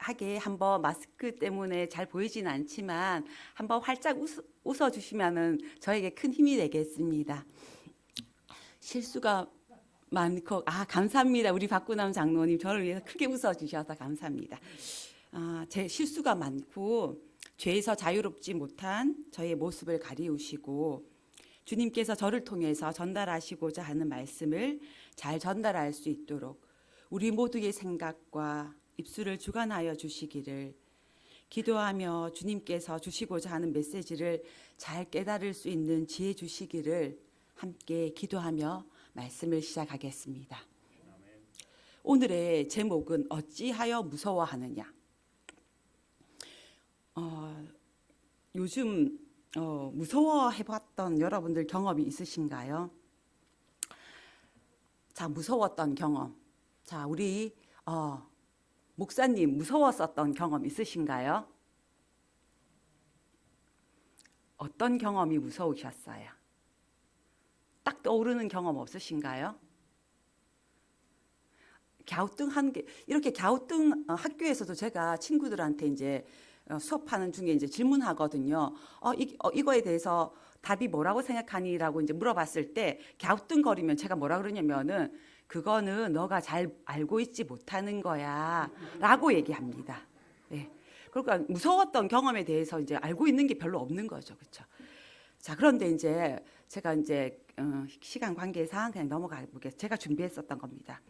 하게 한번 마스크 때문에 잘 보이진 않지만 한번 활짝 웃어주시면은 저에게 큰 힘이 되겠습니다. 실수가 많고 감사합니다. 우리 박구남 장로님 저를 위해서 크게 웃어주셔서 감사합니다. 제 실수가 많고 죄에서 자유롭지 못한 저의 모습을 가리우시고 주님께서 저를 통해서 전달하시고자 하는 말씀을 잘 전달할 수 있도록 우리 모두의 생각과 입술을 주관하여 주시기를 기도하며 주님께서 주시고자 하는 메시지를 잘 깨달을 수 있는 지혜 주시기를 함께 기도하며 말씀을 시작하겠습니다. 오늘의 제목은 어찌하여 무서워하느냐. 요즘 무서워해봤던 여러분들 경험이 있으신가요? 자, 무서웠던 경험. 자, 우리 목사님 무서웠었던 경험 있으신가요? 어떤 경험이 무서우셨어요? 딱 떠오르는 경험 없으신가요? 갸우뚱한 게 이렇게 갸우뚱 학교에서도 제가 친구들한테 이제 수업하는 중에 이제 질문하거든요. 이거에 대해서 답이 뭐라고 생각하니라고 이제 물어봤을 때 갸우뚱거리면 제가 뭐라 그러냐면은 그거는 너가 잘 알고 있지 못하는 거야라고 얘기합니다. 예. 그러니까 무서웠던 경험에 대해서 이제 알고 있는 게 별로 없는 거죠, 그렇죠? 자, 그런데 이제 제가 이제 시간 관계상 그냥 넘어가 보겠습니다. 제가 준비했었던 겁니다.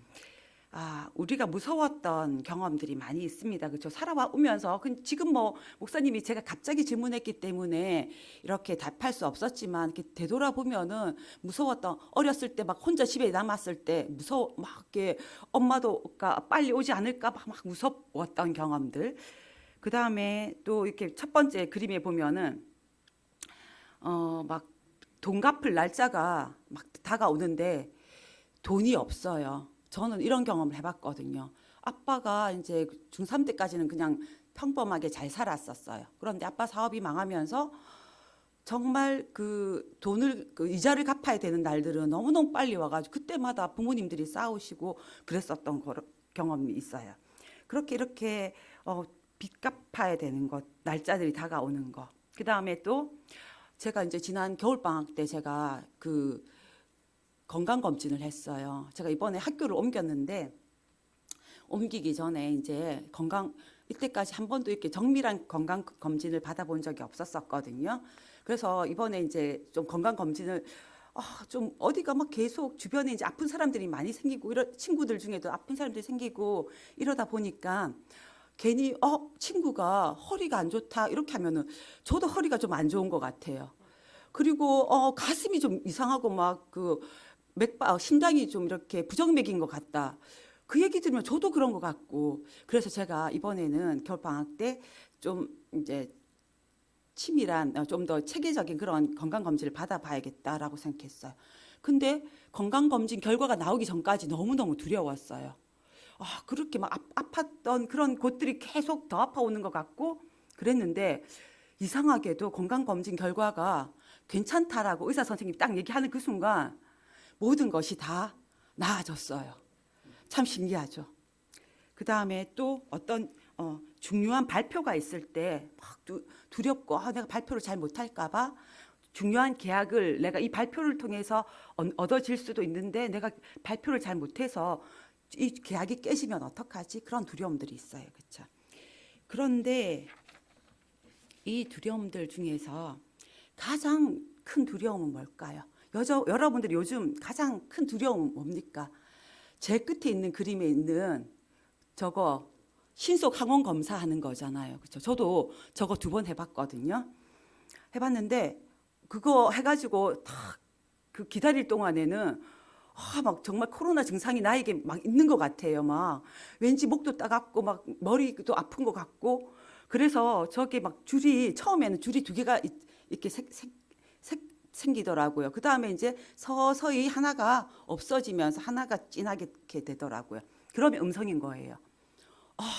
우리가 무서웠던 경험들이 많이 있습니다. 그렇죠? 살아오면서 지금 뭐 목사님이 제가 갑자기 질문했기 때문에 이렇게 답할 수 없었지만 이렇게 되돌아보면은 무서웠던 어렸을 때 막 혼자 집에 남았을 때 막 이렇게 엄마도가 빨리 오지 않을까 막 무서웠던 경험들. 그 다음에 또 이렇게 첫 번째 그림에 보면은 막 돈 갚을 날짜가 막 다가오는데 돈이 없어요. 저는 이런 경험을 해봤거든요. 아빠가 이제 중3 때까지는 그냥 평범하게 잘 살았었어요. 그런데 아빠 사업이 망하면서 정말 그 돈을 그 이자를 갚아야 되는 날들은 너무너무 빨리 와가지고 그때마다 부모님들이 싸우시고 그랬었던 경험이 있어요. 그렇게 이렇게 빚 갚아야 되는 것, 날짜들이 다가오는 거. 그 다음에 또 제가 이제 지난 겨울 방학 때 제가 그 건강검진을 했어요. 제가 이번에 학교를 옮겼는데 옮기기 전에 이제 이때까지 한 번도 이렇게 정밀한 건강검진을 받아본 적이 없었거든요. 그래서 이번에 이제 좀 건강검진을 좀 어디가 막 계속 주변에 이제 아픈 사람들이 많이 생기고 친구들 중에도 아픈 사람들이 생기고 이러다 보니까 괜히 친구가 허리가 안 좋다 이렇게 하면은 저도 허리가 좀 안 좋은 것 같아요. 그리고 가슴이 좀 이상하고 막 심장이 좀 이렇게 부정맥인 것 같다. 그 얘기 들으면 저도 그런 것 같고 그래서 제가 이번에는 겨울방학 때 좀 이제 치밀한 좀 더 체계적인 그런 건강검진을 받아봐야겠다라고 생각했어요. 근데 건강검진 결과가 나오기 전까지 너무너무 두려웠어요. 그렇게 막 아팠던 그런 곳들이 계속 더 아파오는 것 같고 그랬는데 이상하게도 건강검진 결과가 괜찮다라고 의사 선생님이 딱 얘기하는 그 순간 모든 것이 다 나아졌어요. 참 신기하죠. 그 다음에 또 어떤 중요한 발표가 있을 때 막 두렵고 내가 발표를 잘 못할까 봐 중요한 계약을 내가 이 발표를 통해서 얻어질 수도 있는데 내가 발표를 잘 못해서 이 계약이 깨지면 어떡하지? 그런 두려움들이 있어요. 그렇죠? 그런데 이 두려움들 중에서 가장 큰 두려움은 뭘까요? 여러분들이 요즘 가장 큰 두려움은 뭡니까? 제 끝에 있는 그림에 있는 저거 신속 항원 검사하는 거잖아요. 그렇죠? 저도 저거 2번 해봤거든요. 해봤는데 그거 해가지고 그 기다릴 동안에는 막 정말 코로나 증상이 나에게 막 있는 것 같아요. 막 왠지 목도 따갑고 막 머리도 아픈 것 같고 그래서 저게 막 처음에는 줄이 2개가 이렇게 생기더라고요. 그 다음에 이제 서서히 하나가 없어지면서 하나가 진하게 되더라고요. 그러면 음성인 거예요.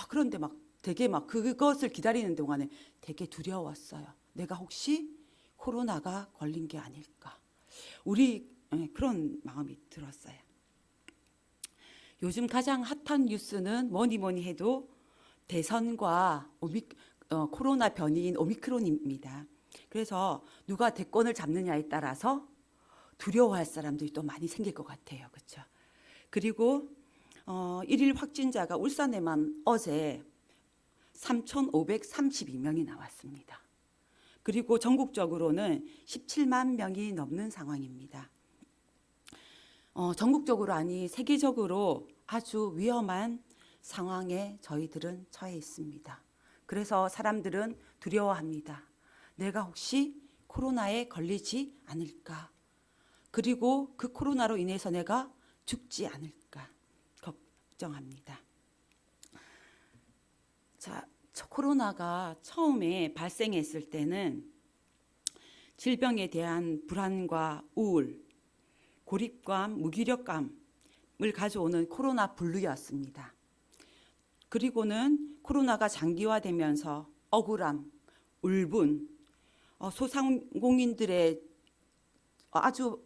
그런데 막 되게 막 그것을 기다리는 동안에 되게 두려웠어요. 내가 혹시 코로나가 걸린 게 아닐까. 그런 마음이 들었어요. 요즘 가장 핫한 뉴스는 뭐니 해도 대선과 코로나 변이인 오미크론입니다. 그래서 누가 대권을 잡느냐에 따라서 두려워할 사람들이 또 많이 생길 것 같아요. 그렇죠? 그리고 일일 확진자가 울산에만 어제 3,532명이 나왔습니다. 그리고 전국적으로는 17만 명이 넘는 상황입니다. 전국적으로 아니 세계적으로 아주 위험한 상황에 저희들은 처해 있습니다. 그래서 사람들은 두려워합니다. 내가 혹시 코로나에 걸리지 않을까? 그리고 그 코로나로 인해서 내가 죽지 않을까 걱정합니다. 자, 코로나가 처음에 발생했을 때는 질병에 대한 불안과 우울, 고립감, 무기력감을 가져오는 코로나 블루였습니다. 그리고는 코로나가 장기화되면서 억울함, 울분, 소상공인들의 아주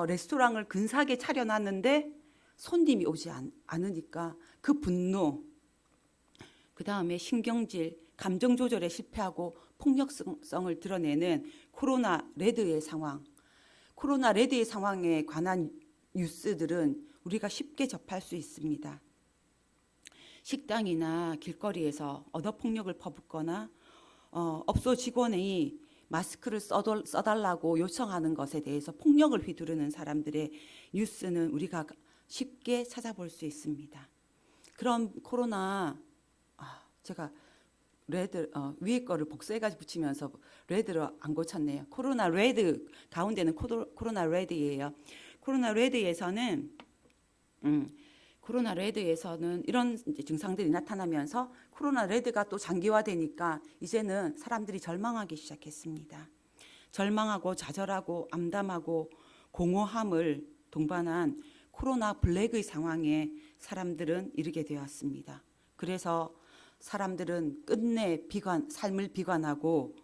레스토랑을 근사하게 차려놨는데 손님이 오지 않으니까 그 분노, 그 다음에 신경질, 감정 조절에 실패하고 폭력성을 드러내는 코로나 레드의 상황, 코로나 레드의 상황에 관한 뉴스들은 우리가 쉽게 접할 수 있습니다. 식당이나 길거리에서 언어폭력을 퍼붓거나 업소 직원이 마스크를 써달라고 요청하는 것에 대해서 폭력을 휘두르는 사람들의 뉴스는 우리가 쉽게 찾아볼 수 있습니다. 그런 코로나, 제가 레드 위에 거를 복사해가지고 붙이면서 레드로 안 고쳤네요. 코로나 레드 가운데는 코로나 레드예요. 코로나 레드에서는 이런 증상들이 나타나면서 코로나 레드가 또 장기화되니까 이제는 사람들이 절망하기 시작했습니다. 절망하고 좌절하고 암담하고 공허함을 동반한 코로나 블랙의 상황에 사람들은 이르게 되었습니다. 그래서 사람들은 끝내 삶을 비관하고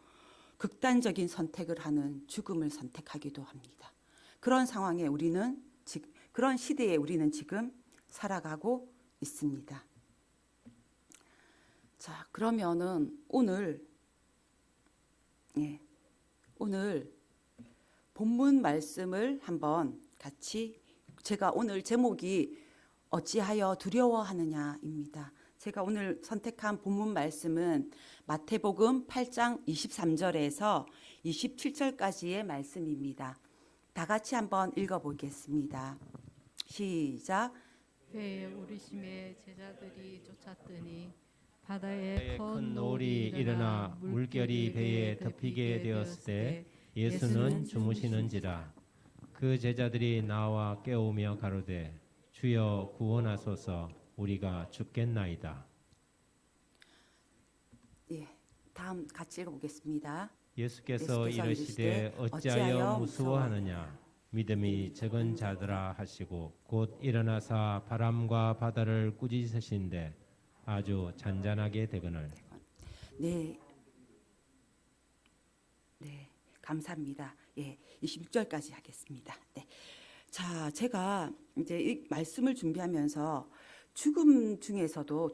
극단적인 선택을 하는 죽음을 선택하기도 합니다. 그런 상황에 그런 시대에 우리는 지금 살아가고 있습니다. 자, 그러면은 오늘 본문 말씀을 한번 같이, 제가 오늘 제목이 어찌하여 두려워하느냐입니다. 제가 오늘 선택한 본문 말씀은 마태복음 8장 23절에서 27절까지의 말씀입니다. 다 같이 한번 읽어보겠습니다. 시작. 배에 오르심에 제자들이 쫓았더니 바다에 큰 노을이 일어나 물결이 배에 덮이게 되었을 때 예수는 주무시는지라. 그 제자들이 나와 깨우며 가로되 주여 구원하소서 우리가 죽겠나이다. 예, 다음 같이 읽어보겠습니다. 예수께서 이르시되 어찌하여 무서워하느냐. 믿음이 적은 자들아 하시고 곧 일어나사 바람과 바다를 꾸짖으신데 아주 잔잔하게 되거늘. 네, 감사합니다. 26절까지 하겠습니다. 네. 자, 제가 이제 이 말씀을 준비하면서 죽음 중에서도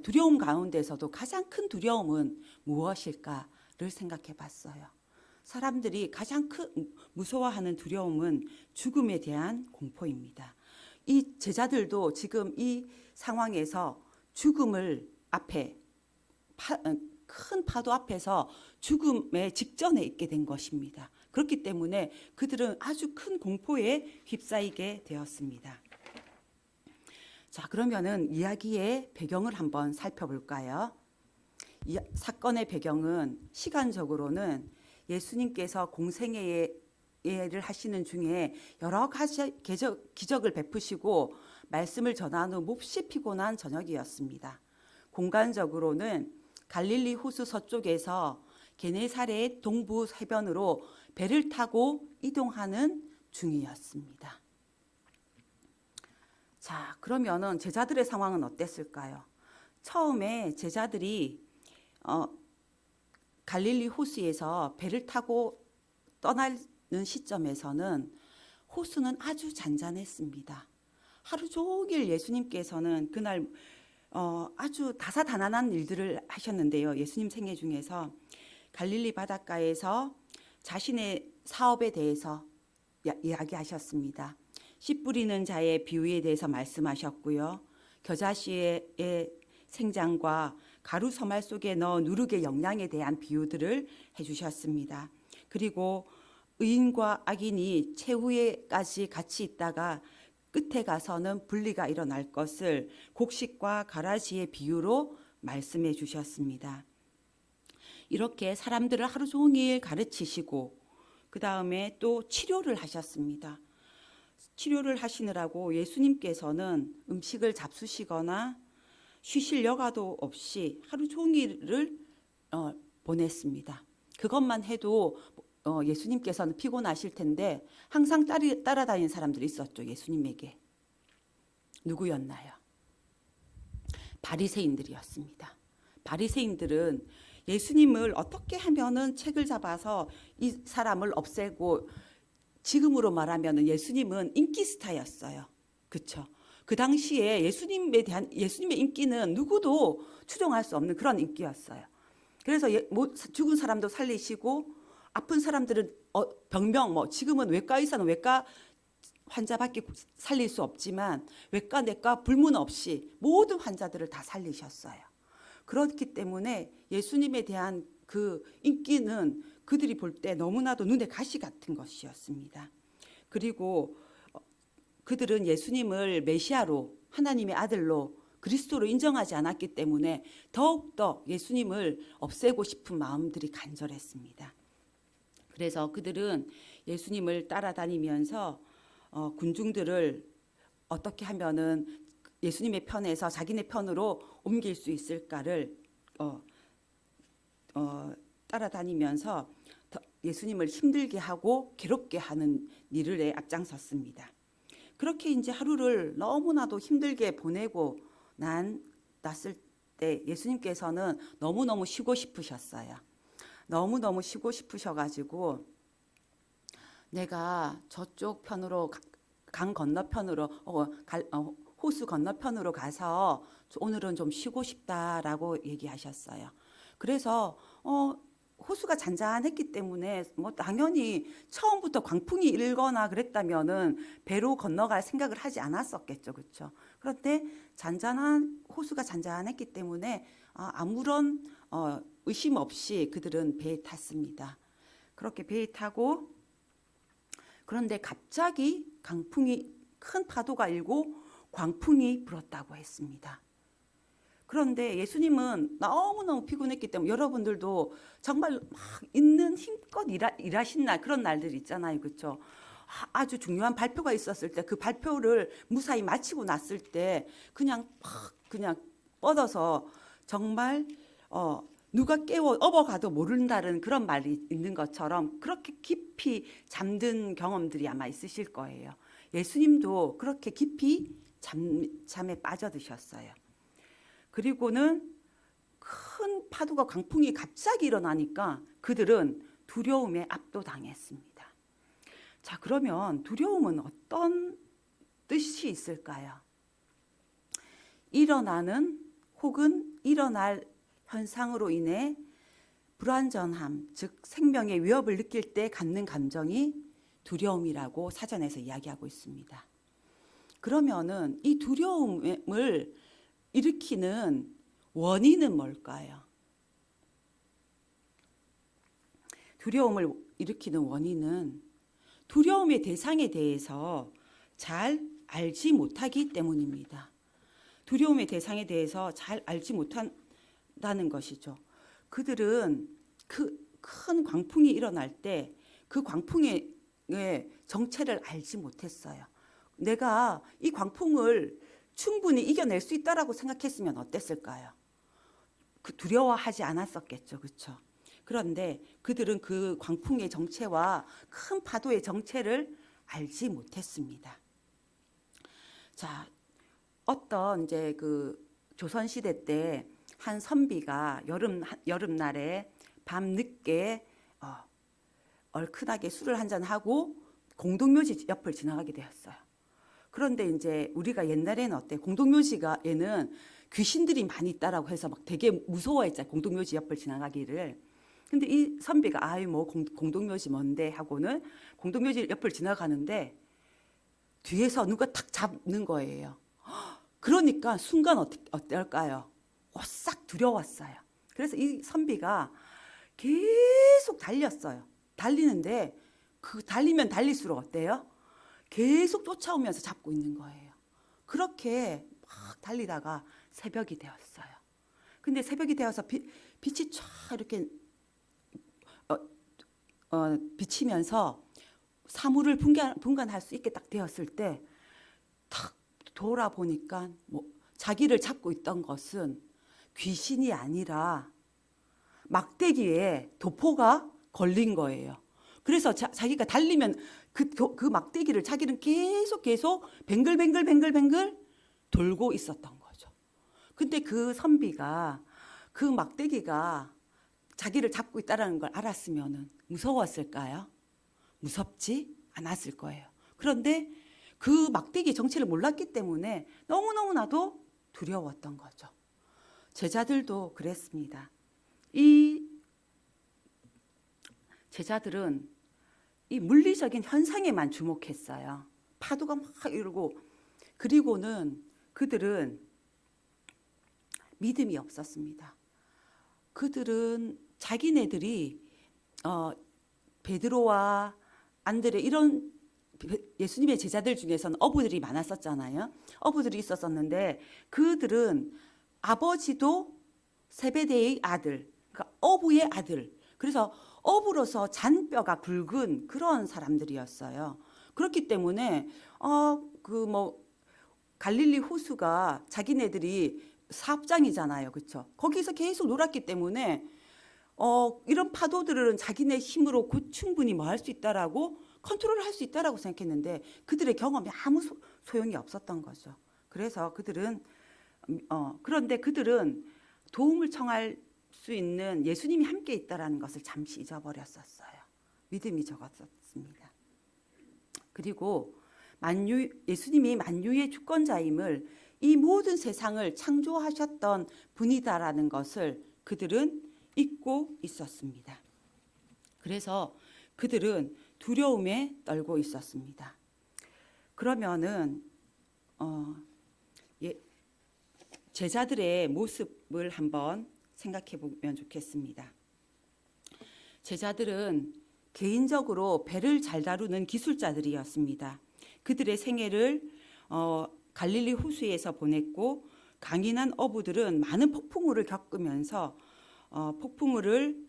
두려움 가운데서도 가장 큰 두려움은 무엇일까를 생각해 봤어요. 사람들이 가장 무서워하는 두려움은 죽음에 대한 공포입니다. 이 제자들도 지금 이 상황에서 죽음을 앞에 큰 파도 앞에서 죽음의 직전에 있게 된 것입니다. 그렇기 때문에 그들은 아주 큰 공포에 휩싸이게 되었습니다. 자, 그러면은 이야기의 배경을 한번 살펴볼까요? 이 사건의 배경은 시간적으로는 예수님께서 공생애를 하시는 중에 여러 가지 기적을 베푸시고 말씀을 전한 후 몹시 피곤한 저녁이었습니다. 공간적으로는 갈릴리 호수 서쪽에서 게네사렛 동부 해변으로 배를 타고 이동하는 중이었습니다. 자, 그러면은 제자들의 상황은 어땠을까요? 처음에 제자들이 갈릴리 호수에서 배를 타고 떠나는 시점에서는 호수는 아주 잔잔했습니다. 하루 종일 예수님께서는 그날 아주 다사다난한 일들을 하셨는데요. 예수님 생애 중에서 갈릴리 바닷가에서 자신의 사업에 대해서 이야기하셨습니다. 씨 뿌리는 자의 비유에 대해서 말씀하셨고요. 겨자씨의 생장과 가루 서말 속에 넣어 누룩의 영양에 대한 비유들을 해주셨습니다. 그리고 의인과 악인이 최후에까지 같이 있다가 끝에 가서는 분리가 일어날 것을 곡식과 가라지의 비유로 말씀해 주셨습니다. 이렇게 사람들을 하루 종일 가르치시고 그 다음에 또 치료를 하셨습니다. 치료를 하시느라고 예수님께서는 음식을 잡수시거나 쉬실 여가도 없이 하루 종일을 보냈습니다. 그것만 해도 예수님께서는 피곤하실 텐데 항상 따라다니는 사람들이 있었죠. 예수님에게. 누구였나요? 바리새인들이었습니다. 바리새인들은 예수님을 어떻게 하면은 책을 잡아서 이 사람을 없애고, 지금으로 말하면 예수님은 인기 스타였어요. 그렇죠? 그 당시에 예수님의 인기는 누구도 추정할 수 없는 그런 인기였어요. 그래서 죽은 사람도 살리시고 아픈 사람들은 병명, 지금은 외과 의사는 외과 환자밖에 살릴 수 없지만 외과 내과 불문 없이 모든 환자들을 다 살리셨어요. 그렇기 때문에 예수님에 대한 그 인기는 그들이 볼 때 너무나도 눈에 가시 같은 것이었습니다. 그리고 그들은 예수님을 메시아로, 하나님의 아들로, 그리스도로 인정하지 않았기 때문에 더욱더 예수님을 없애고 싶은 마음들이 간절했습니다. 그래서 그들은 예수님을 따라다니면서 군중들을 어떻게 하면은 예수님의 편에서 자기네 편으로 옮길 수 있을까를 따라다니면서 예수님을 힘들게 하고 괴롭게 하는 일을 앞장섰습니다. 그렇게 이제 하루를 너무나도 힘들게 보내고 났을 때 예수님께서는 너무너무 쉬고 싶으셨어요. 너무너무 쉬고 싶으셔가지고 내가 저쪽 편으로, 강 건너편으로, 호수 건너편으로 가서 오늘은 좀 쉬고 싶다라고 얘기하셨어요. 그래서 호수가 잔잔했기 때문에 당연히 처음부터 광풍이 일거나 그랬다면은 배로 건너갈 생각을 하지 않았었겠죠, 그렇죠? 그런데 호수가 잔잔했기 때문에 아무런 의심 없이 그들은 배에 탔습니다. 그렇게 배에 타고, 그런데 갑자기 큰 파도가 일고 광풍이 불었다고 했습니다. 그런데 예수님은 너무너무 피곤했기 때문에, 여러분들도 정말 막 있는 힘껏 일하신 날, 그런 날들 있잖아요. 그렇죠? 아주 중요한 발표가 있었을 때 그 발표를 무사히 마치고 났을 때 그냥 뻗어서 정말 누가 깨워 업어가도 모른다는 그런 말이 있는 것처럼 그렇게 깊이 잠든 경험들이 아마 있으실 거예요. 예수님도 그렇게 깊이 잠에 빠져드셨어요. 그리고는 큰 파도가, 광풍이 갑자기 일어나니까 그들은 두려움에 압도당했습니다. 자, 그러면 두려움은 어떤 뜻이 있을까요? 일어나는 혹은 일어날 현상으로 인해 불완전함, 즉 생명의 위협을 느낄 때 갖는 감정이 두려움이라고 사전에서 이야기하고 있습니다. 그러면은 이 두려움을 일으키는 원인은 뭘까요? 두려움을 일으키는 원인은 두려움의 대상에 대해서 잘 알지 못하기 때문입니다. 두려움의 대상에 대해서 잘 알지 못한다는 것이죠. 그들은 그 큰 광풍이 일어날 때 그 광풍의 정체를 알지 못했어요. 내가 이 광풍을 충분히 이겨낼 수 있다라고 생각했으면 어땠을까요? 두려워하지 않았었겠죠. 그렇죠? 그런데 그들은 그 광풍의 정체와 큰 파도의 정체를 알지 못했습니다. 자, 어떤 이제 그 조선시대 때 한 선비가 여름날에 밤 늦게 얼큰하게 술을 한잔 하고 공동묘지 옆을 지나가게 되었어요. 그런데 이제 우리가 옛날에는 공동묘지가에는 귀신들이 많이 있다라고 해서 막 되게 무서워했잖아요. 공동묘지 옆을 지나가기를. 근데 이 선비가 아이 뭐 공동묘지 뭔데 하고는 공동묘지 옆을 지나가는데 뒤에서 누가 탁 잡는 거예요. 그러니까 순간 어떨까요? 오싹 두려웠어요. 그래서 이 선비가 계속 달렸어요. 달리는데 그 달리면 달릴수록 어때요? 계속 쫓아오면서 잡고 있는 거예요. 그렇게 막 달리다가 새벽이 되었어요. 근데 새벽이 되어서 빛이 쫙 이렇게 비치면서 사물을 분간할 수 있게 딱 되었을 때 탁 돌아보니까 뭐 자기를 잡고 있던 것은 귀신이 아니라 막대기에 도포가 걸린 거예요. 그래서 자기가 달리면 그 막대기를 자기는 계속 뱅글뱅글 돌고 있었던 거죠. 근데 그 선비가 그 막대기가 자기를 잡고 있다는 걸 알았으면 무서웠을까요? 무섭지 않았을 거예요. 그런데 그 막대기 정체를 몰랐기 때문에 너무나도 두려웠던 거죠. 제자들도 그랬습니다. 이 제자들은 이 물리적인 현상에만 주목했어요. 파도가 막 이러고, 그리고는 그들은 믿음이 없었습니다. 그들은 자기네들이 베드로와 안드레 이런 예수님의 제자들 중에서는 어부들이 많았었잖아요. 어부들이 있었었는데 그들은 아버지도 세베대의 아들, 그러니까 어부의 아들. 그래서 어부로서 잔뼈가 굵은 그런 사람들이었어요. 그렇기 때문에 갈릴리 호수가 자기네들이 사업장이잖아요, 그렇죠? 거기서 계속 놀았기 때문에 이런 파도들은 자기네 힘으로 충분히 뭐 할 수 있다라고 컨트롤을 할 수 있다라고 생각했는데 그들의 경험이 아무 소용이 없었던 거죠. 그래서 그런데 그들은 도움을 청할 수 있는 예수님이 함께 있다라는 것을 잠시 잊어버렸었어요. 믿음이 적었습니다. 그리고 예수님이 만유의 주권자임을, 이 모든 세상을 창조하셨던 분이다라는 것을 그들은 잊고 있었습니다. 그래서 그들은 두려움에 떨고 있었습니다. 그러면은 제자들의 모습을 한번 생각해 보면 좋겠습니다. 제자들은 개인적으로 배를 잘 다루는 기술자들이었습니다. 그들의 생애를 갈릴리 호수에서 보냈고, 강인한 어부들은 많은 폭풍우를 겪으면서 폭풍우를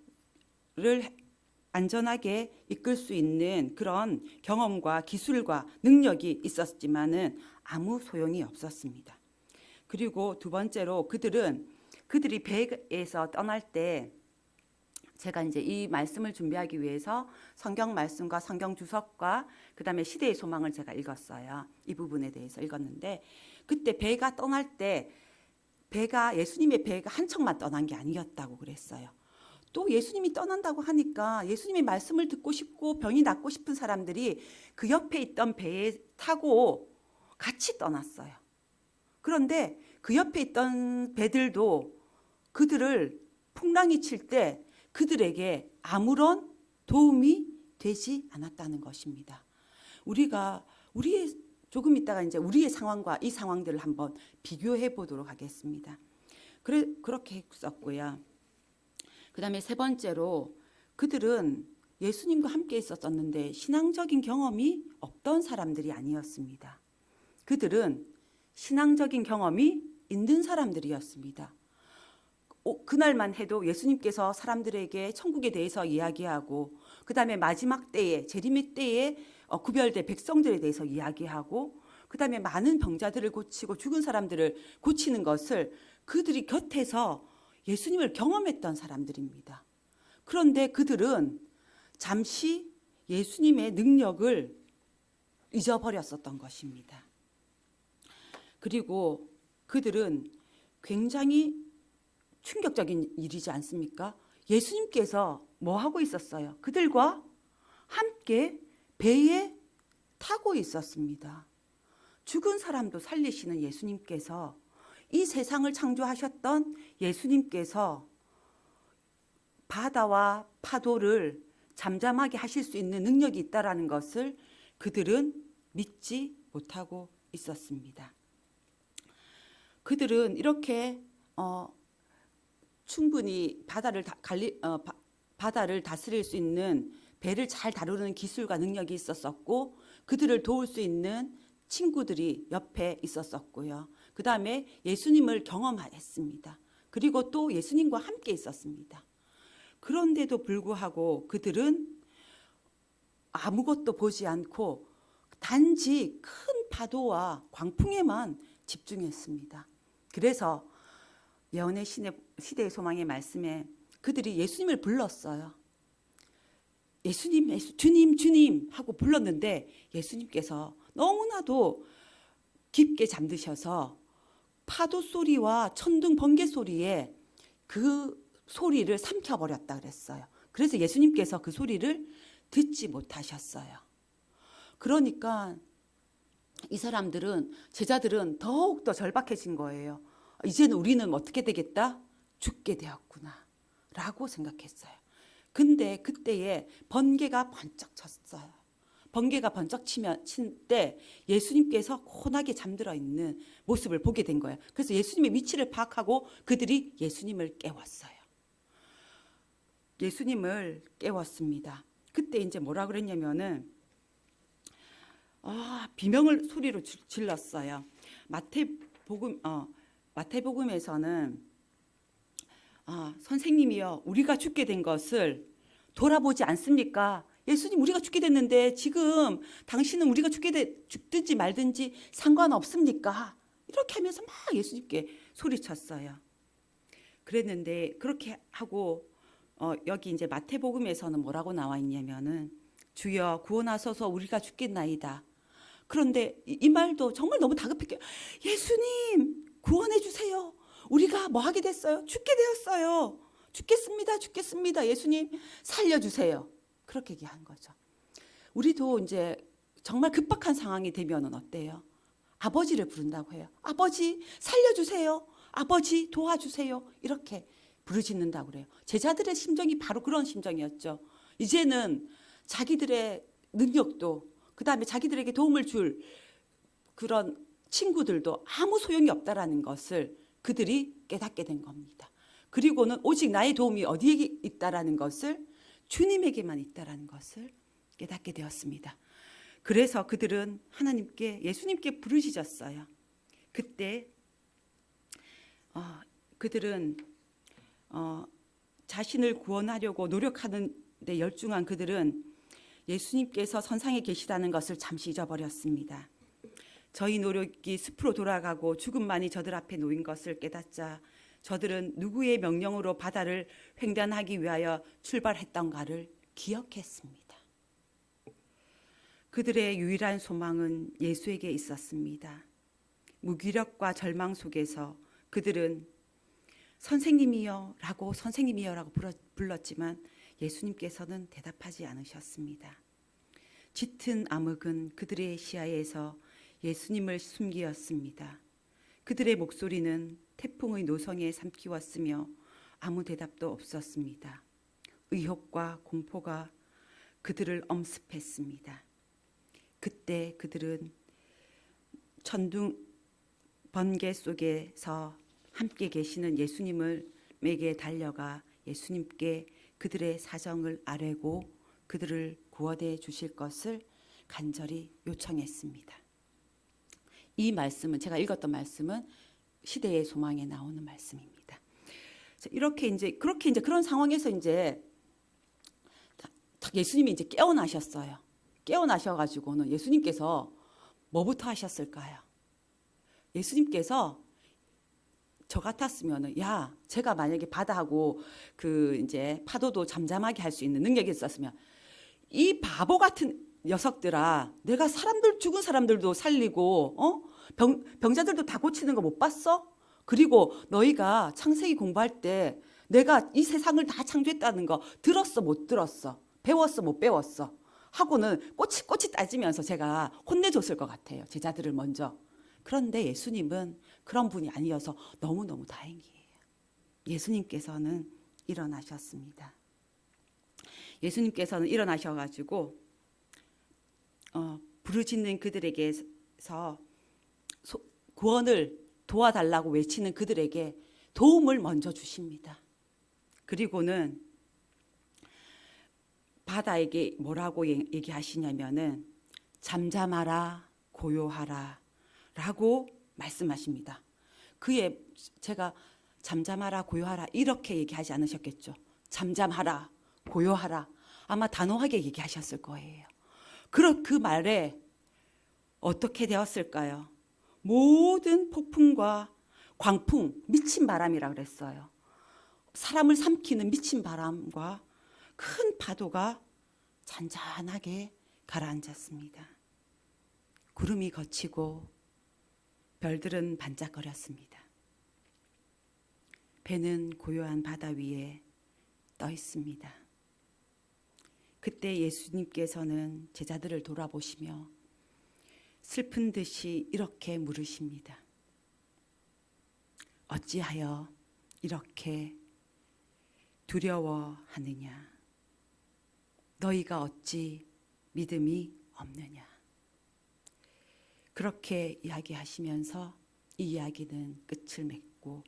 안전하게 이끌 수 있는 그런 경험과 기술과 능력이 있었지만은 아무 소용이 없었습니다. 그리고 두 번째로 그들이 배에서 떠날 때, 제가 이제 이 말씀을 준비하기 위해서 성경 말씀과 성경 주석과 그다음에 시대의 소망을 제가 읽었어요. 이 부분에 대해서 읽었는데, 그때 배가 떠날 때 예수님의 배가 한 척만 떠난 게 아니었다고 그랬어요. 또 예수님이 떠난다고 하니까 예수님의 말씀을 듣고 싶고 병이 낫고 싶은 사람들이 그 옆에 있던 배에 타고 같이 떠났어요. 그런데 그 옆에 있던 배들도 그들을 풍랑이 칠 때 그들에게 아무런 도움이 되지 않았다는 것입니다. 조금 있다가 이제 우리의 상황과 이 상황들을 한번 비교해 보도록 하겠습니다. 그렇게 했었고요. 그다음에 세 번째로, 그들은 예수님과 함께 있었었는데 신앙적인 경험이 없던 사람들이 아니었습니다. 그들은 신앙적인 경험이 있는 사람들이었습니다. 그날만 해도 예수님께서 사람들에게 천국에 대해서 이야기하고, 그다음에 마지막 때에, 재림의 때에 구별된 백성들에 대해서 이야기하고, 그다음에 많은 병자들을 고치고 죽은 사람들을 고치는 것을 그들이 곁에서 예수님을 경험했던 사람들입니다. 그런데 그들은 잠시 예수님의 능력을 잊어버렸었던 것입니다. 그리고 그들은 굉장히 충격적인 일이지 않습니까? 예수님께서 뭐 하고 있었어요? 그들과 함께 배에 타고 있었습니다. 죽은 사람도 살리시는 예수님께서 이 세상을 창조하셨던 예수님께서 바다와 파도를 잠잠하게 하실 수 있는 능력이 있다라는 것을 그들은 믿지 못하고 있었습니다. 그들은 이렇게 충분히 바다를 다스릴 수 있는 배를 잘 다루는 기술과 능력이 있었었고 그들을 도울 수 있는 친구들이 옆에 있었었고요. 그 다음에 예수님을 경험했습니다. 그리고 또 예수님과 함께 있었습니다. 그런데도 불구하고 그들은 아무것도 보지 않고 단지 큰 파도와 광풍에만 집중했습니다. 그래서 예언의 시대의 소망의 말씀에 그들이 예수님을 불렀어요. 예수님, 주님, 주님 하고 불렀는데 예수님께서 너무나도 깊게 잠드셔서 파도 소리와 천둥 번개 소리에 그 소리를 삼켜버렸다 그랬어요. 그래서 예수님께서 그 소리를 듣지 못하셨어요. 그러니까 이 사람들은, 제자들은 더욱더 절박해진 거예요. 이제는 우리는 어떻게 되겠다? 죽게 되었구나 라고 생각했어요. 근데 그때에 번개가 번쩍 쳤어요. 번개가 번쩍 친 때 예수님께서 고나게 잠들어 있는 모습을 보게 된 거예요. 그래서 예수님의 위치를 파악하고 그들이 예수님을 깨웠어요. 예수님을 깨웠습니다. 그때 이제 뭐라 그랬냐면은 비명을 소리로 질렀어요. 마태복음에서는 선생님이여 우리가 죽게 된 것을 돌아보지 않습니까? 예수님 우리가 죽게 됐는데 지금 당신은 우리가 죽든지 말든지 상관없습니까? 이렇게 하면서 막 예수님께 소리쳤어요. 그랬는데 그렇게 하고 여기 이제 마태복음에서는 뭐라고 나와 있냐면은 주여 구원하소서 우리가 죽겠나이다. 그런데 이 말도 정말 너무 다급했게 예수님 구원해 주세요. 우리가 뭐 하게 됐어요? 죽게 되었어요. 죽겠습니다. 예수님 살려주세요. 그렇게 얘기한 거죠. 우리도 이제 정말 급박한 상황이 되면은 어때요? 아버지를 부른다고 해요. 아버지 살려주세요. 아버지 도와주세요. 이렇게 부르짖는다고 그래요. 제자들의 심정이 바로 그런 심정이었죠. 이제는 자기들의 능력도 그다음에 자기들에게 도움을 줄 그런 친구들도 아무 소용이 없다라는 것을 그들이 깨닫게 된 겁니다. 그리고는 오직 나의 도움이 어디에 있다라는 것을 주님에게만 있다라는 것을 깨닫게 되었습니다. 그래서 그들은 하나님께 예수님께 부르짖었어요. 그때 그들은 자신을 구원하려고 노력하는 데 열중한 그들은 예수님께서 선상에 계시다는 것을 잠시 잊어버렸습니다. 저희 노력이 숲으로 돌아가고 죽음만이 저들 앞에 놓인 것을 깨닫자 저들은 누구의 명령으로 바다를 횡단하기 위하여 출발했던가를 기억했습니다. 그들의 유일한 소망은 예수에게 있었습니다. 무기력과 절망 속에서 그들은 선생님이여 라고 불렀지만 예수님께서는 대답하지 않으셨습니다. 짙은 암흑은 그들의 시야에서 예수님을 숨기었습니다. 그들의 목소리는 태풍의 노성에 삼키웠으며 아무 대답도 없었습니다. 의혹과 공포가 그들을 엄습했습니다. 그때 그들은 천둥 번개 속에서 함께 계시는 예수님에게 달려가 예수님께 그들의 사정을 아뢰고 그들을 구원해 주실 것을 간절히 요청했습니다. 이 말씀은 제가 읽었던 말씀은 시대의 소망에 나오는 말씀입니다. 그렇게 그런 상황에서 이제 예수님이 이제 깨어나셨어요. 깨어나셔가지고는 예수님께서 뭐부터 하셨을까요? 예수님께서 저 같았으면은 제가 만약에 바다하고 그 이제 파도도 잠잠하게 할 수 있는 능력이 있었으면 이 바보 같은 녀석들아, 내가 죽은 사람들도 살리고 병자들도 다 고치는 거 못 봤어? 그리고 너희가 창세기 공부할 때 내가 이 세상을 다 창조했다는 거 들었어 못 들었어? 배웠어 못 배웠어? 하고는 꼬치꼬치 따지면서 제가 혼내줬을 것 같아요. 제자들을 먼저. 그런데 예수님은 그런 분이 아니어서 너무너무 다행이에요. 예수님께서는 일어나셨습니다. 예수님께서는 일어나셔가지고 부르짖는 그들에게서 구원을 도와달라고 외치는 그들에게 도움을 먼저 주십니다. 그리고는 바다에게 뭐라고 얘기하시냐면은 잠잠하라 고요하라 라고 말씀하십니다. 제가 잠잠하라 고요하라 이렇게 얘기하지 않으셨겠죠. 잠잠하라 고요하라 아마 단호하게 얘기하셨을 거예요. 그 말에 어떻게 되었을까요? 모든 폭풍과 광풍, 미친 바람이라 그랬어요. 사람을 삼키는 미친 바람과 큰 파도가 잔잔하게 가라앉았습니다. 구름이 걷히고 별들은 반짝거렸습니다. 배는 고요한 바다 위에 떠 있습니다. 그때 예수님께서는 제자들을 돌아보시며 슬픈 듯이 이렇게 물으십니다. 어찌하여 이렇게 두려워하느냐? 너희가 어찌 믿음이 없느냐? 그렇게 이야기하시면서 이 이야기는 끝을 맺고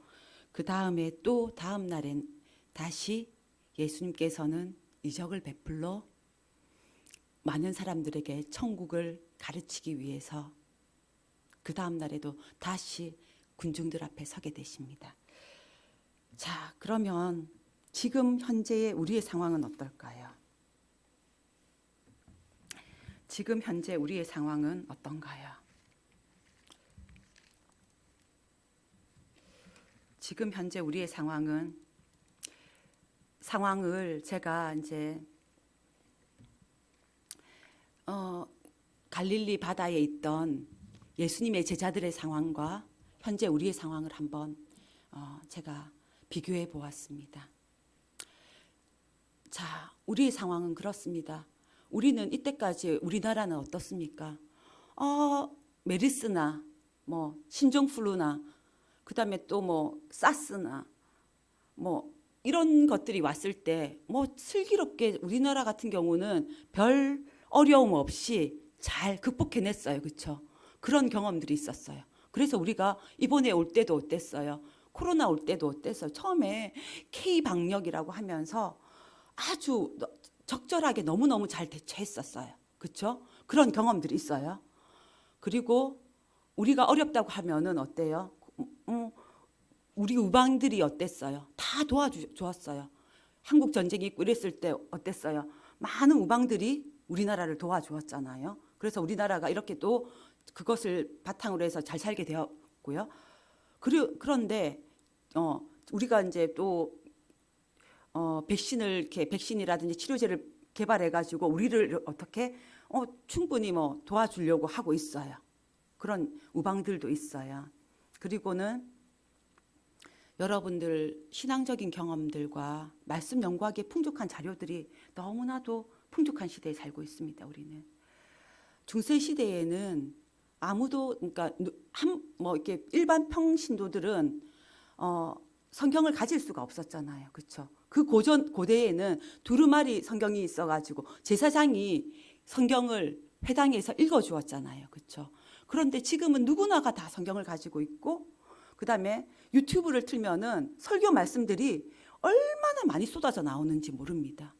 그 다음에 또 다음 날엔 다시 예수님께서는 이적을 베풀러 많은 사람들에게 천국을 가르치기 위해서 그 다음 날에도 다시 군중들 앞에 서게 되십니다. 자, 그러면 지금 현재의 우리의 상황은 어떨까요? 지금 현재 우리의 상황은 어떤가요? 지금 현재 우리의 상황을 제가 이제 갈릴리 바다에 있던 예수님의 제자들의 상황과 현재 우리의 상황을 한번 제가 비교해 보았습니다. 자, 우리의 상황은 그렇습니다. 우리는 이때까지 우리나라는 어떻습니까? 메르스나 뭐 신종플루나 그다음에 또 뭐 사스나 뭐 이런 것들이 왔을 때 뭐 슬기롭게 우리나라 같은 경우는 별 어려움 없이 잘 극복해냈어요. 그렇죠? 그런 경험들이 있었어요. 그래서 우리가 이번에 올 때도 어땠어요? 코로나 올 때도 어땠어요? 처음에 K-방역이라고 하면서 아주 적절하게 너무너무 잘 대처했었어요. 그렇죠? 그런 경험들이 있어요. 그리고 우리가 어렵다고 하면은 어때요? 우리 우방들이 어땠어요? 다 도와주었어요. 한국 전쟁이 있고 이랬을 때 어땠어요? 많은 우방들이 우리나라를 도와주었잖아요. 그래서 우리나라가 이렇게 또 그것을 바탕으로 해서 잘 살게 되었고요. 그런데 우리가 이제 또 백신이라든지 치료제를 개발해 가지고 우리를 어떻게 충분히 뭐 도와주려고 하고 있어요. 그런 우방들도 있어요. 그리고는 여러분들 신앙적인 경험들과 말씀 연구하기에 풍족한 자료들이 너무나도 풍족한 시대에 살고 있습니다. 우리는 중세 시대에는 아무도 그러니까 뭐 이렇게 일반 평신도들은 성경을 가질 수가 없었잖아요. 그렇죠? 그 고대에는 두루마리 성경이 있어가지고 제사장이 성경을 회당에서 읽어주었잖아요. 그렇죠? 그런데 지금은 누구나가 다 성경을 가지고 있고 그다음에 유튜브를 틀면은 설교 말씀들이 얼마나 많이 쏟아져 나오는지 모릅니다.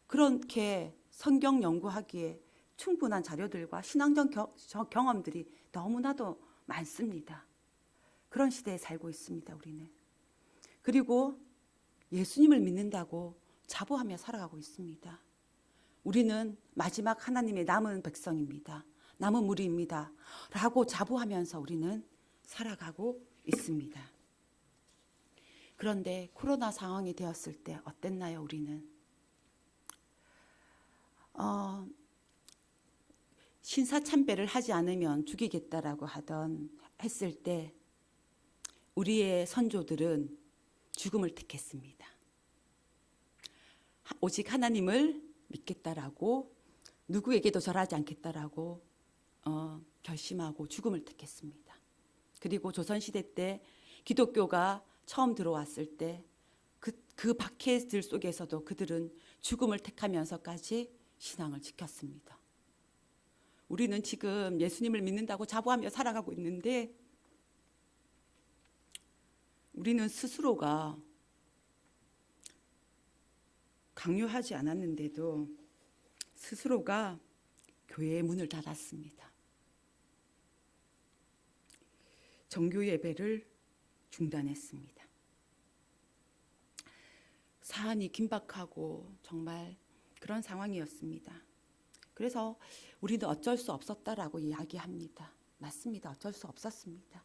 그렇게 성경 연구하기에 충분한 자료들과 신앙적 경험들이 너무나도 많습니다. 그런 시대에 살고 있습니다. 우리는. 그리고 예수님을 믿는다고 자부하며 살아가고 있습니다. 우리는 마지막 하나님의 남은 백성입니다. 남은 무리입니다. 라고 자부하면서 우리는 살아가고 있습니다. 그런데 코로나 상황이 되었을 때 어땠나요? 우리는 신사참배를 하지 않으면 죽이겠다라고 했을 때 우리의 선조들은 죽음을 택했습니다. 오직 하나님을 믿겠다라고 누구에게도 절하지 않겠다라고 결심하고 죽음을 택했습니다. 그리고 조선시대 때 기독교가 처음 들어왔을 때 그 박해들 속에서도 그들은 죽음을 택하면서까지 신앙을 지켰습니다. 우리는 지금 예수님을 믿는다고 자부하며 살아가고 있는데 우리는 스스로가 강요하지 않았는데도 스스로가 교회의 문을 닫았습니다. 정규 예배를 중단했습니다. 사안이 긴박하고 정말 그런 상황이었습니다. 그래서 우리는 어쩔 수 없었다라고 이야기합니다. 맞습니다. 어쩔 수 없었습니다.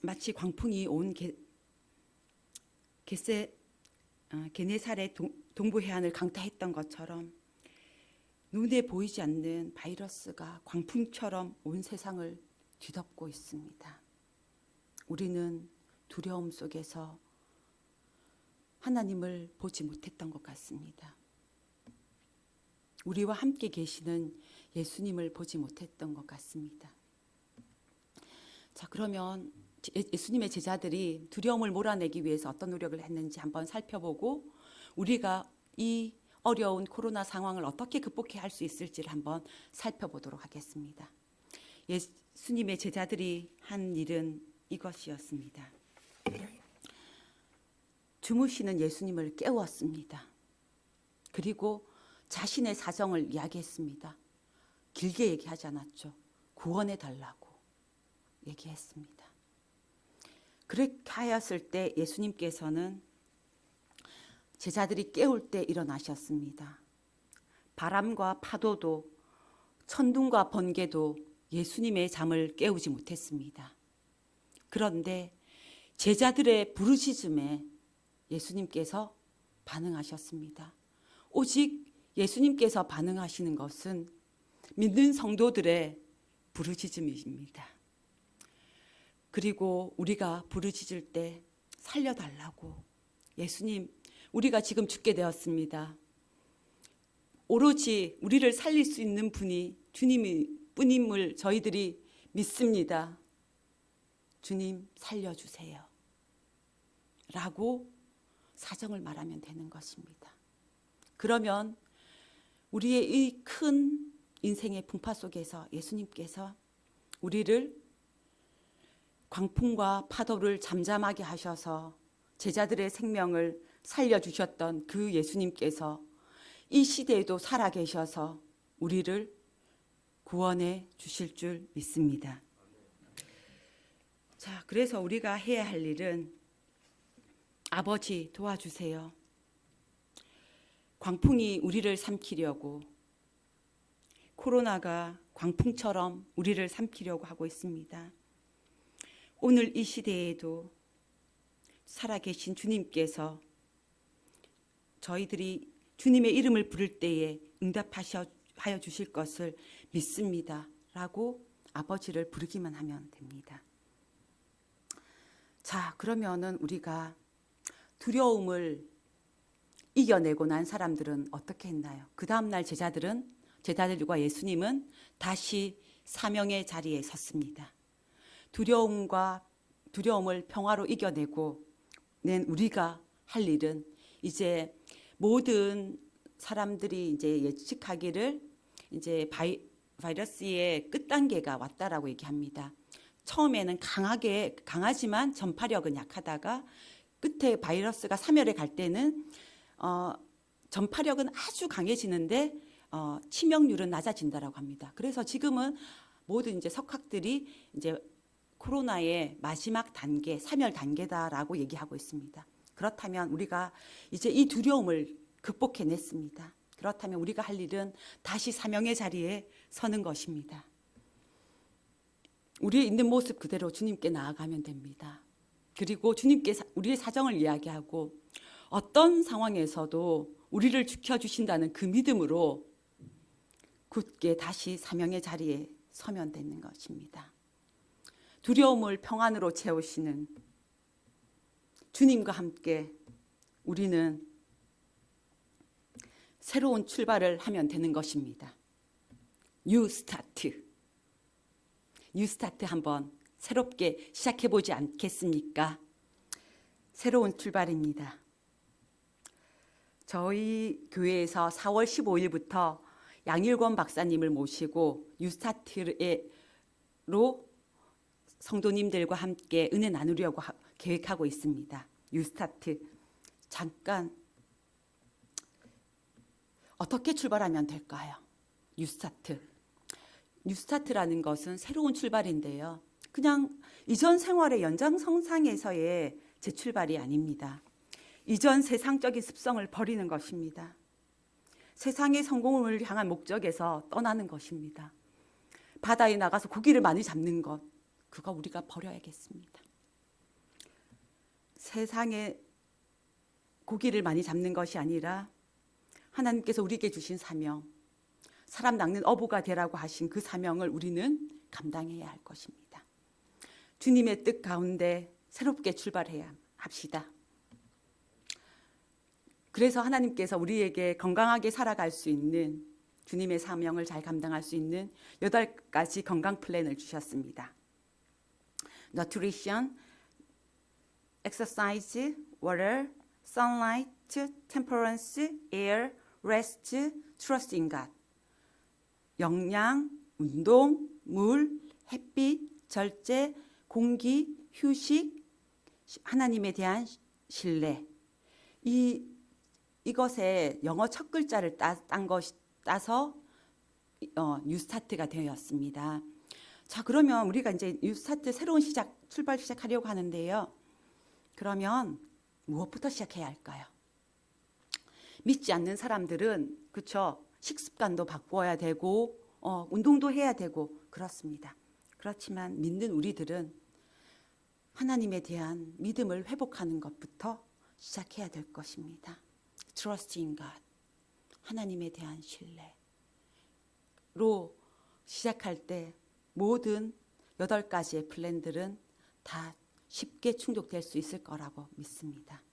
마치 광풍이 온 게네사렛 동부 해안을 강타했던 것처럼 눈에 보이지 않는 바이러스가 광풍처럼 온 세상을 뒤덮고 있습니다. 우리는 두려움 속에서 하나님을 보지 못했던 것 같습니다. 우리와 함께 계시는 예수님을 보지 못했던 것 같습니다. 자, 그러면 예수님의 제자들이 두려움을 몰아내기 위해서 어떤 노력을 했는지 한번 살펴보고 우리가 이 어려운 코로나 상황을 어떻게 극복해야 할 수 있을지를 한번 살펴보도록 하겠습니다. 예수님의 제자들이 한 일은 이것이었습니다. 주무시는 예수님을 깨웠습니다. 그리고 자신의 사정을 이야기했습니다. 길게 얘기하지 않았죠. 구원해 달라고 얘기했습니다. 그렇게 하였을 때 예수님께서는 제자들이 깨울 때 일어나셨습니다. 바람과 파도도 천둥과 번개도 예수님의 잠을 깨우지 못했습니다. 그런데 제자들의 부르짖음에 예수님께서 반응하셨습니다. 오직 예수님께서 반응하시는 것은 믿는 성도들의 부르짖음입니다. 그리고 우리가 부르짖을 때 살려달라고 예수님, 우리가 지금 죽게 되었습니다. 오로지 우리를 살릴 수 있는 분이 주님이 뿐임을 저희들이 믿습니다. 주님 살려주세요. 라고 사정을 말하면 되는 것입니다. 그러면 우리의 이 큰 인생의 풍파 속에서 예수님께서 우리를 광풍과 파도를 잠잠하게 하셔서 제자들의 생명을 살려주셨던 그 예수님께서 이 시대에도 살아계셔서 우리를 구원해 주실 줄 믿습니다. 자, 그래서 우리가 해야 할 일은 아버지 도와주세요. 광풍이 우리를 삼키려고 코로나가 광풍처럼 우리를 삼키려고 하고 있습니다. 오늘 이 시대에도 살아계신 주님께서 저희들이 주님의 이름을 부를 때에 응답하여 주실 것을 믿습니다. 라고 아버지를 부르기만 하면 됩니다. 자, 그러면은 우리가 두려움을 이겨내고 난 사람들은 어떻게 했나요? 그 다음날 제자들과 예수님은 다시 사명의 자리에 섰습니다. 두려움을 평화로 이겨내고 낸 우리가 할 일은 이제 모든 사람들이 이제 예측하기를 이제 바이러스의 끝단계가 왔다라고 얘기합니다. 처음에는 강하지만 전파력은 약하다가 끝에 바이러스가 사멸에 갈 때는 전파력은 아주 강해지는데 치명률은 낮아진다라고 합니다. 그래서 지금은 모든 이제 석학들이 이제 코로나의 마지막 단계, 사멸 단계다라고 얘기하고 있습니다. 그렇다면 우리가 이제 이 두려움을 극복해냈습니다. 그렇다면 우리가 할 일은 다시 사명의 자리에 서는 것입니다. 우리의 있는 모습 그대로 주님께 나아가면 됩니다. 그리고 주님께 우리의 사정을 이야기하고 어떤 상황에서도 우리를 지켜주신다는 그 믿음으로 굳게 다시 사명의 자리에 서면 되는 것입니다. 두려움을 평안으로 채우시는 주님과 함께 우리는 새로운 출발을 하면 되는 것입니다. 뉴 스타트. 뉴 스타트 한번 새롭게 시작해 보지 않겠습니까? 새로운 출발입니다. 저희 교회에서 4월 15일부터 양일권 박사님을 모시고 뉴스타트로 성도님들과 함께 은혜 나누려고 계획하고 있습니다. 뉴스타트. 잠깐 어떻게 출발하면 될까요? 뉴스타트. 뉴스타트라는 것은 새로운 출발인데요. 그냥 이전 생활의 연장선상에서의 재출발이 아닙니다. 이전 세상적인 습성을 버리는 것입니다. 세상의 성공을 향한 목적에서 떠나는 것입니다. 바다에 나가서 고기를 많이 잡는 것, 그거 우리가 버려야겠습니다. 세상에 고기를 많이 잡는 것이 아니라 하나님께서 우리에게 주신 사명, 사람 낚는 어부가 되라고 하신 그 사명을 우리는 감당해야 할 것입니다. 주님의 뜻 가운데 새롭게 출발해야 합시다. 그래서 하나님께서 우리에게 건강하게 살아갈 수 있는, 주님의 사명을 잘 감당할 수 있는 8가지 건강 플랜을 주셨습니다. Nutrition, Exercise, Water, Sunlight, Temperance, Air, Rest, Trust in God. 영양, 운동, 물, 햇빛, 절제, 공기, 휴식, 하나님에 대한 신뢰. 이것에 영어 첫 글자를 따서 뉴스타트가 되었습니다. 자, 그러면 우리가 이제 뉴스타트 새로운 출발 시작하려고 하는데요. 그러면 무엇부터 시작해야 할까요? 믿지 않는 사람들은 그렇죠. 식습관도 바꿔야 되고 운동도 해야 되고 그렇습니다. 그렇지만 믿는 우리들은 하나님에 대한 믿음을 회복하는 것부터 시작해야 될 것입니다. Trust in God. 하나님에 대한 신뢰로 시작할 때 모든 8가지의 플랜들은 다 쉽게 충족될 수 있을 거라고 믿습니다.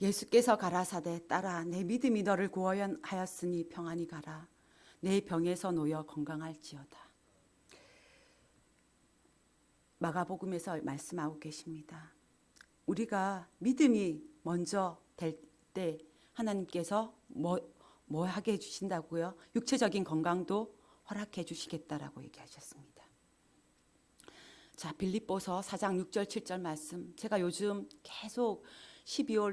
예수께서 가라사대 따라 내 믿음이 너를 구원하였으니 평안히 가라. 내 병에서 놓여 건강할지어다. 마가복음에서 말씀하고 계십니다. 우리가 믿음이 먼저 될 때 하나님께서 뭐 하게 해주신다고요? 육체적인 건강도 허락해 주시겠다라고 얘기하셨습니다. 자, 빌립보서 4장 6절 7절 말씀. 제가 요즘 계속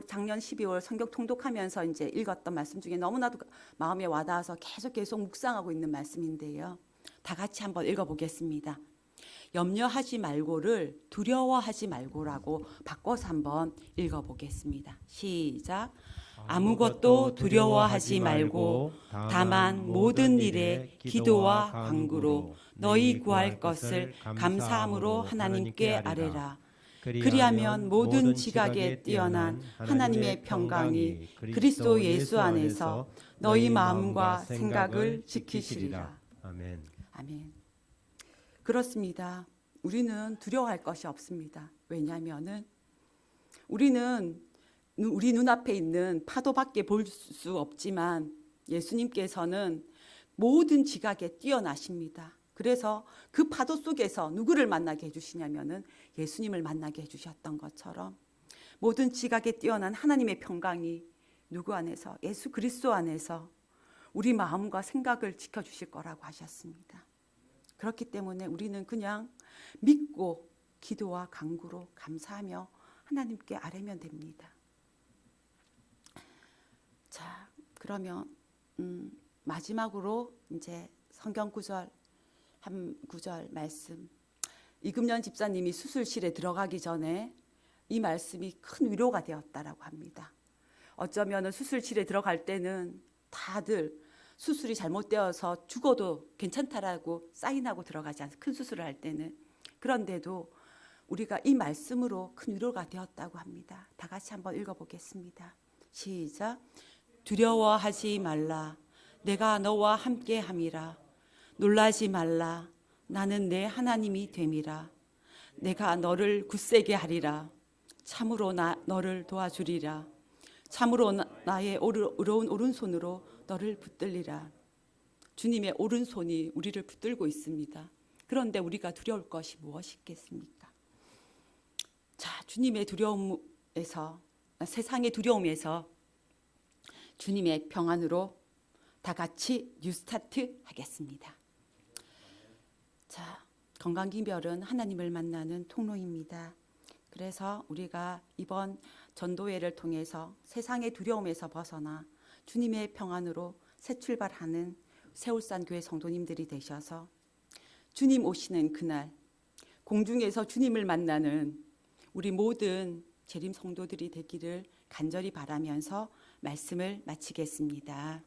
작년 12월 성경 통독하면서 이제 읽었던 말씀 중에 너무나도 마음에 와닿아서 계속 묵상하고 있는 말씀인데요. 다 같이 한번 읽어보겠습니다. 염려하지 말고를 두려워하지 말고라고 바꿔서 한번 읽어보겠습니다. 시작. 아무것도 두려워하지 말고 다만 모든 일에 기도와 간구로 너희 구할 것을 감사함으로 하나님께 아뢰라. 그리하면 모든 지각에 뛰어난 하나님의 평강이 그리스도 예수 안에서 너희 마음과 생각을 지키시리라. 아멘. 아멘. 그렇습니다. 우리는 두려워할 것이 없습니다. 왜냐하면은 우리는 우리 눈앞에 있는 파도밖에 볼 수 없지만 예수님께서는 모든 지각에 뛰어나십니다. 그래서 그 파도 속에서 누구를 만나게 해주시냐면은 예수님을 만나게 해주셨던 것처럼 모든 지각에 뛰어난 하나님의 평강이 누구 안에서? 예수 그리스도 안에서 우리 마음과 생각을 지켜주실 거라고 하셨습니다. 그렇기 때문에 우리는 그냥 믿고 기도와 간구로 감사하며 하나님께 아뢰면 됩니다. 자, 그러면 마지막으로 이제 성경 구절 한 구절 말씀. 이금년 집사님이 수술실에 들어가기 전에 이 말씀이 큰 위로가 되었다라고 합니다. 어쩌면 수술실에 들어갈 때는 다들 수술이 잘못되어서 죽어도 괜찮다라고 사인하고 들어가지 않아요. 큰 수술을 할 때는. 그런데도 우리가 이 말씀으로 큰 위로가 되었다고 합니다. 다 같이 한번 읽어보겠습니다. 시작. 두려워하지 말라. 내가 너와 함께 함이라. 놀라지 말라. 나는 내 하나님이 됨이라. 내가 너를 굳세게 하리라. 참으로 너를 도와주리라. 참으로 나의 의로운 오른손으로 너를 붙들리라. 주님의 오른손이 우리를 붙들고 있습니다. 그런데 우리가 두려울 것이 무엇이겠습니까? 자, 주님의 두려움에서, 세상의 두려움에서 주님의 평안으로 다 같이 뉴스타트 하겠습니다. 자, 건강기별은 하나님을 만나는 통로입니다. 그래서 우리가 이번 전도회를 통해서 세상의 두려움에서 벗어나 주님의 평안으로 새 출발하는 세울산 교회 성도님들이 되셔서 주님 오시는 그날 공중에서 주님을 만나는 우리 모든 재림 성도들이 되기를 간절히 바라면서 말씀을 마치겠습니다.